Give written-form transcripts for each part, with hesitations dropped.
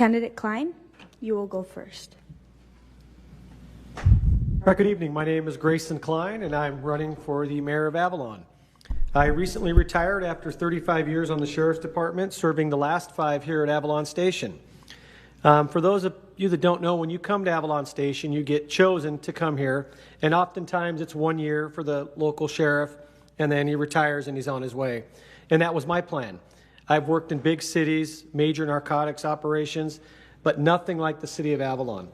Candidate Kline, you will go first. Good evening. My name is Grayson Kline, and I'm running for the mayor of Avalon. I recently retired after 35 years on the Sheriff's Department, serving the last 5 here at Avalon Station. For those of you that don't know, when you come to Avalon Station, you get chosen to come here, and oftentimes it's 1 year for the local sheriff, and then he retires and he's on his way. And that was my plan. I've worked in big cities, major narcotics operations, but nothing like the city of Avalon.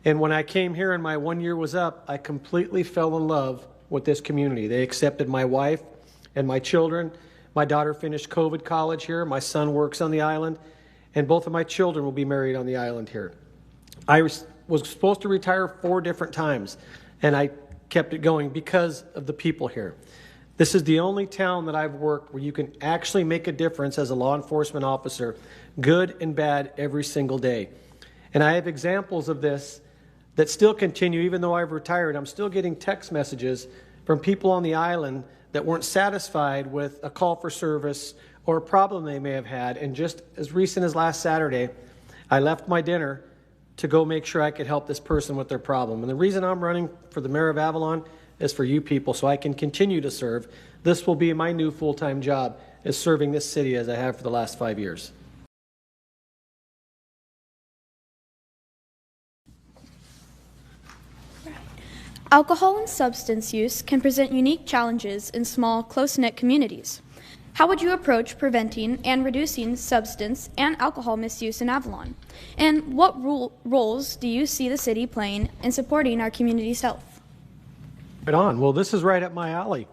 And when I came here and my 1 year was up, I completely fell in love with this community. They accepted my wife and my children. My daughter finished COVID college here. My son works on the island, and both of my children will be married on the island here. I was supposed to retire 4 different times, and I kept it going because of the people here. This is the only town that I've worked where you can actually make a difference as a law enforcement officer, good and bad, every single day. And I have examples of this that still continue. Even though I've retired, I'm still getting text messages from people on the island that weren't satisfied with a call for service or a problem they may have had. And just as recent as last Saturday, I left my dinner to go make sure I could help this person with their problem. And the reason I'm running for the mayor of Avalon is for you people, so I can continue to serve. This will be my new full-time job, is serving this city as I have for the last 5 years. Alcohol and substance use can present unique challenges in small, close-knit communities. How would you approach preventing and reducing substance and alcohol misuse in Avalon? And what roles do you see the city playing in supporting our community's health? Right on. Well, this is right up my alley.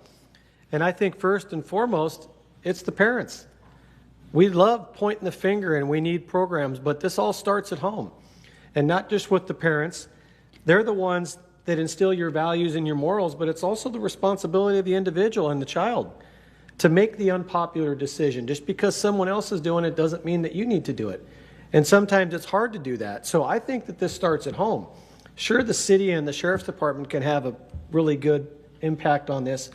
And I think first and foremost, it's the parents. We love pointing the finger and we need programs, but this all starts at home. And not just with the parents. They're the ones that instill your values and your morals, but it's also the responsibility of the individual and the child to make the unpopular decision. Just because someone else is doing it doesn't mean that you need to do it. And sometimes it's hard to do that. So I think that this starts at home. Sure, the city and the Sheriff's Department can have a really good impact on this,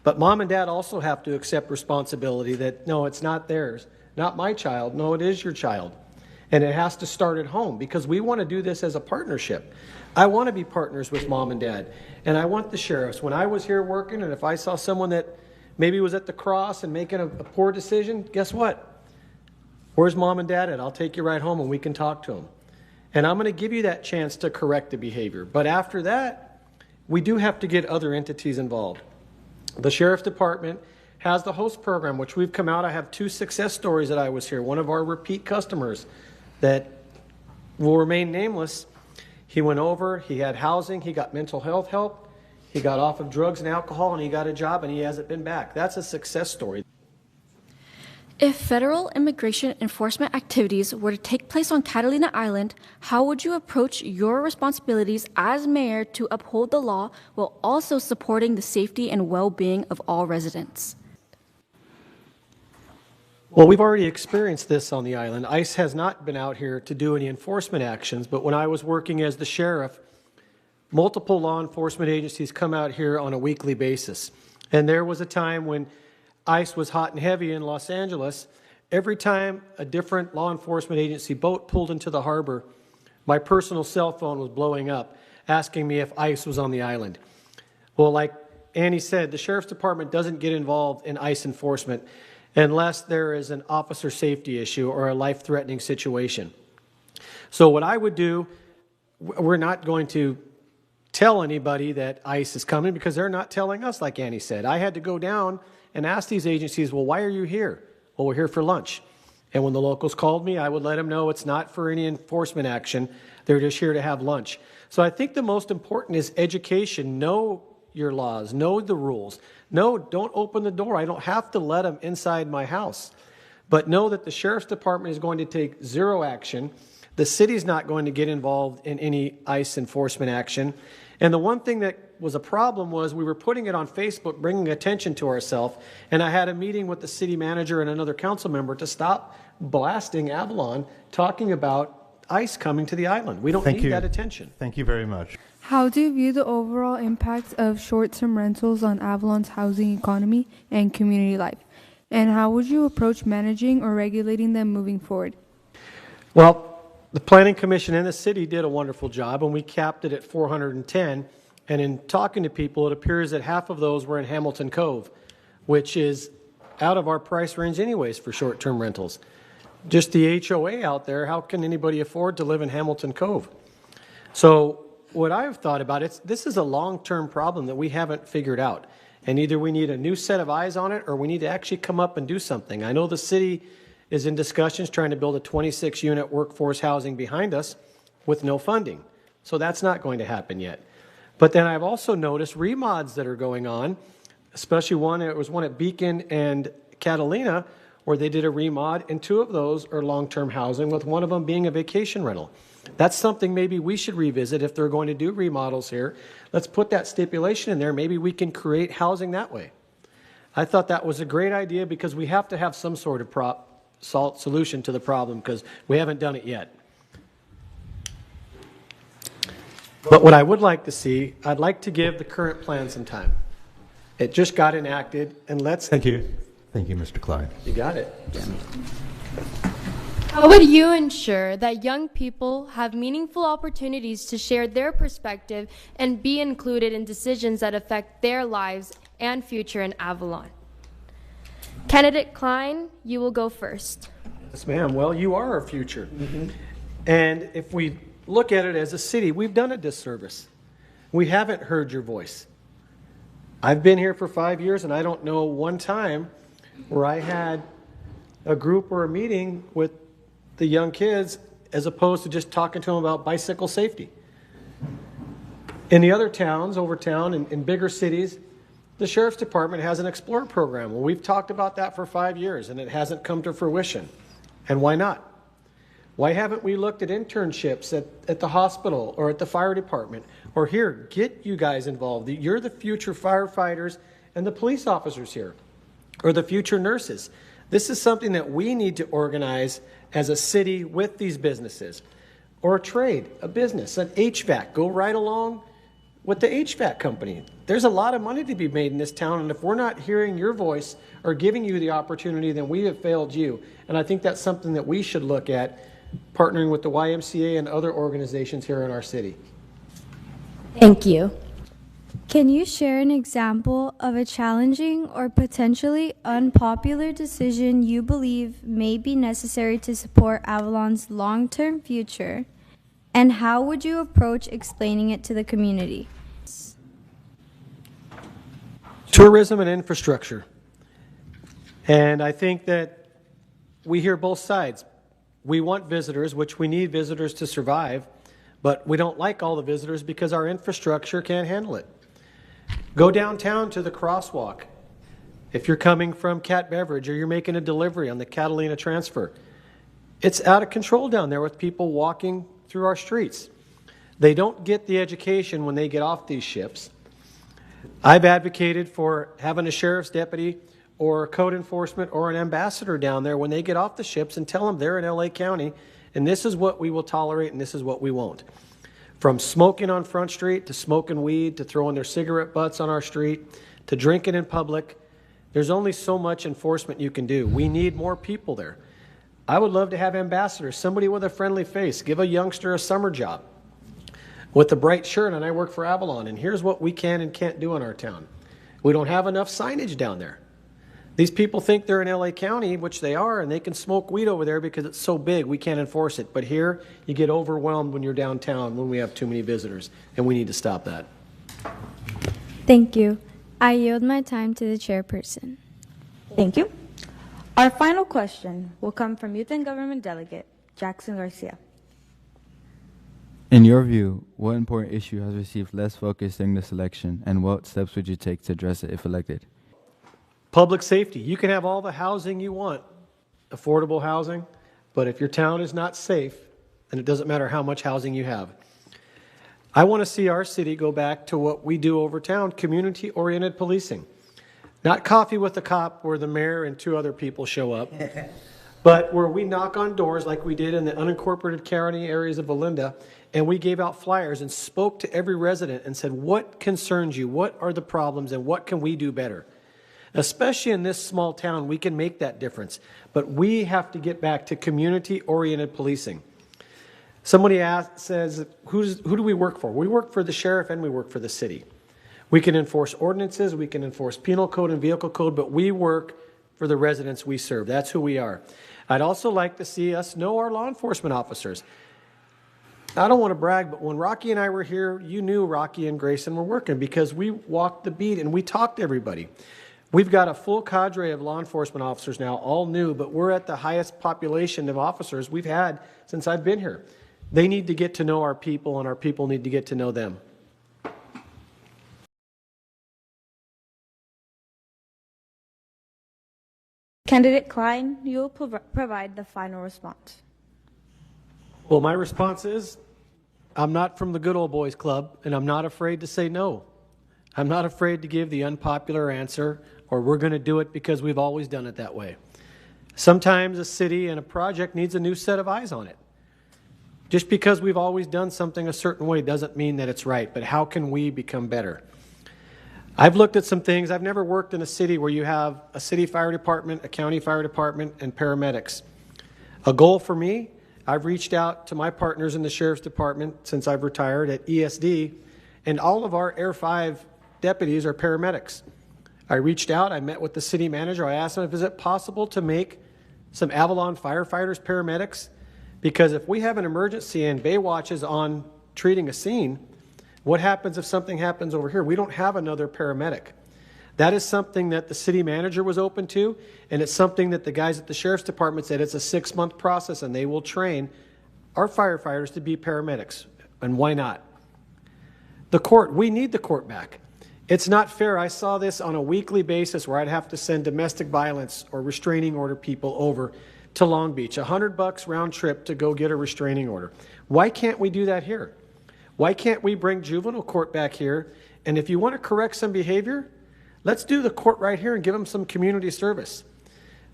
but mom and dad also have to accept responsibility that, no, it's not theirs, not my child, no, it is your child. And it has to start at home because we want to do this as a partnership. I want to be partners with mom and dad, and I want the sheriffs. When I was here working, and if I saw someone that maybe was at the cross and making a poor decision, guess what? Where's mom and dad at? I'll take you right home and we can talk to them. And I'm going to give you that chance to correct the behavior. But after that, we do have to get other entities involved. The Sheriff's Department has the host program, which we've come out. I have 2 success stories that I was here. One of our repeat customers that will remain nameless. He went over, he had housing, he got mental health help, he got off of drugs and alcohol, and he got a job, and he hasn't been back. That's a success story. If federal immigration enforcement activities were to take place on Catalina Island, how would you approach your responsibilities as mayor to uphold the law while also supporting the safety and well-being of all residents? Well, we've already experienced this on the island. ICE has not been out here to do any enforcement actions, but when I was working as the sheriff, multiple law enforcement agencies come out here on a weekly basis. And there was a time when ICE was hot and heavy in Los Angeles. Every time a different law enforcement agency boat pulled into the harbor, my personal cell phone was blowing up, asking me if ICE was on the island. Well, like Annie said, the Sheriff's Department doesn't get involved in ICE enforcement unless there is an officer safety issue or a life-threatening situation. So what I would do, we're not going to tell anybody that ICE is coming because they're not telling us, like Annie said. I had to go down and ask these agencies, well, why are you here? Well, we're here for lunch. And when the locals called me, I would let them know it's not for any enforcement action. They're just here to have lunch. So I think the most important is education. Know your laws, know the rules. No, don't open the door. I don't have to let them inside my house. But know that the Sheriff's Department is going to take zero action. The city's not going to get involved in any ICE enforcement action. And the one thing that was a problem was we were putting it on Facebook, bringing attention to ourselves. And I had a meeting with the city manager and another council member to stop blasting Avalon, talking about ICE coming to the island. We don't need that attention. Thank you very much. How do you view the overall impact of short-term rentals on Avalon's housing economy and community life? And how would you approach managing or regulating them moving forward? Well, The Planning Commission and the city did a wonderful job, and we capped it at 410. And in talking to people, it appears that half of those were in Hamilton Cove, which is out of our price range anyways for short-term rentals. Just the HOA out there, how can anybody afford to live in Hamilton Cove? So what I've thought about, this is a long-term problem that we haven't figured out. And either we need a new set of eyes on it or we need to actually come up and do something. I know the city is in discussions trying to build a 26-unit workforce housing behind us with no funding. So that's not going to happen yet. But then I've also noticed remods that are going on, especially one at Beacon and Catalina, where they did a remod, and 2 of those are long-term housing, with one of them being a vacation rental. That's something maybe we should revisit if they're going to do remodels here. Let's put that stipulation in there. Maybe we can create housing that way. I thought that was a great idea because we have to have some sort of solution to the problem because we haven't done it yet. But what I would like to see, I'd like to give the current plan some time. It just got enacted, and let's... Thank you. Thank you, Mr. Kline. You got it. How would you ensure that young people have meaningful opportunities to share their perspective and be included in decisions that affect their lives and future in Avalon? Candidate Kline, you will go first. Yes, ma'am. Well, you are our future. And if we look at it as a city, we've done a disservice. We haven't heard your voice. I've been here for 5 years, and I don't know one time where I had a group or a meeting with the young kids as opposed to just talking to them about bicycle safety. In the other towns, over town, in bigger cities, the Sheriff's Department has an Explore program. Well, we've talked about that for 5 years, and it hasn't come to fruition. And why not? Why haven't we looked at internships at the hospital or at the fire department? Or here, get you guys involved. You're the future firefighters and the police officers here, or the future nurses. This is something that we need to organize as a city with these businesses. Or a trade, a business, an HVAC. Go right along with the HVAC company. There's a lot of money to be made in this town, and if we're not hearing your voice or giving you the opportunity, then we have failed you. And I think that's something that we should look at, partnering with the YMCA and other organizations here in our city. Thank you. Can you share an example of a challenging or potentially unpopular decision you believe may be necessary to support Avalon's long-term future? And how would you approach explaining it to the community? Tourism and infrastructure. And I think that we hear both sides. We want visitors, which we need visitors to survive, but we don't like all the visitors because our infrastructure can't handle it. Go downtown to the crosswalk. If you're coming from Cat Beverage or you're making a delivery on the Catalina transfer, it's out of control down there with people walking through our streets. They don't get the education when they get off these ships. I've advocated for having a sheriff's deputy or code enforcement or an ambassador down there when they get off the ships and tell them they're in LA County and this is what we will tolerate and this is what we won't. From smoking on Front Street to smoking weed to throwing their cigarette butts on our street to drinking in public, there's only so much enforcement you can do. We need more people there. I would love to have ambassadors, somebody with a friendly face, give a youngster a summer job with a bright shirt, and I work for Avalon, and here's what we can and can't do in our town. We don't have enough signage down there. These people think they're in LA County, which they are, and they can smoke weed over there because it's so big we can't enforce it. But here, you get overwhelmed when you're downtown when we have too many visitors, and we need to stop that. Thank you. I yield my time to the chairperson. Thank you. Our final question will come from Youth and Government Delegate Jackson Garcia. In your view, what important issue has received less focus during this election, and what steps would you take to address it if elected? Public safety. You can have all the housing you want, affordable housing, but if your town is not safe, then it doesn't matter how much housing you have. I want to see our city go back to what we do over town, community-oriented policing. Not coffee with a cop where the mayor and 2 other people show up, but where we knock on doors like we did in the unincorporated county areas of Belinda, and we gave out flyers and spoke to every resident and said, what concerns you? What are the problems and what can we do better? Especially in this small town, we can make that difference. But we have to get back to community-oriented policing. Somebody says, who do we work for? We work for the sheriff and we work for the city. We can enforce ordinances, we can enforce penal code and vehicle code, but we work for the residents we serve. That's who we are. I'd also like to see us know our law enforcement officers. I don't want to brag, but when Rocky and I were here, you knew Rocky and Grayson were working because we walked the beat and we talked to everybody. We've got a full cadre of law enforcement officers now, all new, but we're at the highest population of officers we've had since I've been here. They need to get to know our people, and our people need to get to know them. Candidate Kline, you will provide the final response. Well, my response is, I'm not from the good old boys club, and I'm not afraid to say no. I'm not afraid to give the unpopular answer, or we're going to do it because we've always done it that way. Sometimes a city and a project needs a new set of eyes on it. Just because we've always done something a certain way doesn't mean that it's right, but how can we become better? I've looked at some things. I've never worked in a city where you have a city fire department, a county fire department, and paramedics. A goal for me, I've reached out to my partners in the sheriff's department since I've retired at ESD, and all of our Air 5 deputies are paramedics. I reached out, I met with the city manager, I asked him if is it possible to make some Avalon firefighters paramedics, because if we have an emergency and Baywatch is on treating a scene, what happens if something happens over here? We don't have another paramedic. That is something that the city manager was open to, and it's something that the guys at the sheriff's department said it's a 6-month process and they will train our firefighters to be paramedics. And why not? The court, we need the court back. It's not fair. I saw this on a weekly basis where I'd have to send domestic violence or restraining order people over to Long Beach, $100 round trip to go get a restraining order. Why can't we do that here? Why can't we bring juvenile court back here? And if you want to correct some behavior, let's do the court right here and give them some community service.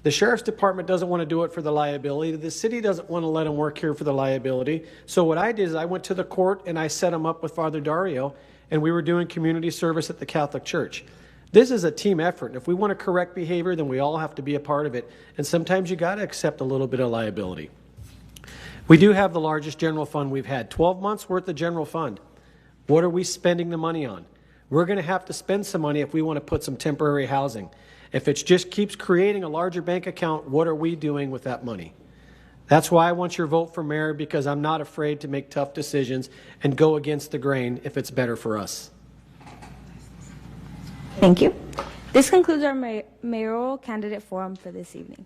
The sheriff's department doesn't want to do it for the liability. The city doesn't want to let them work here for the liability. So what I did is I went to the court and I set them up with Father Dario, and we were doing community service at the Catholic Church. This is a team effort. And if we want to correct behavior, then we all have to be a part of it. And sometimes you got to accept a little bit of liability. We do have the largest general fund we've had, 12 months worth of general fund. What are we spending the money on? We're going to have to spend some money if we want to put some temporary housing. If it just keeps creating a larger bank account, what are we doing with that money? That's why I want your vote for mayor, because I'm not afraid to make tough decisions and go against the grain if it's better for us. Thank you. This concludes our mayoral candidate forum for this evening.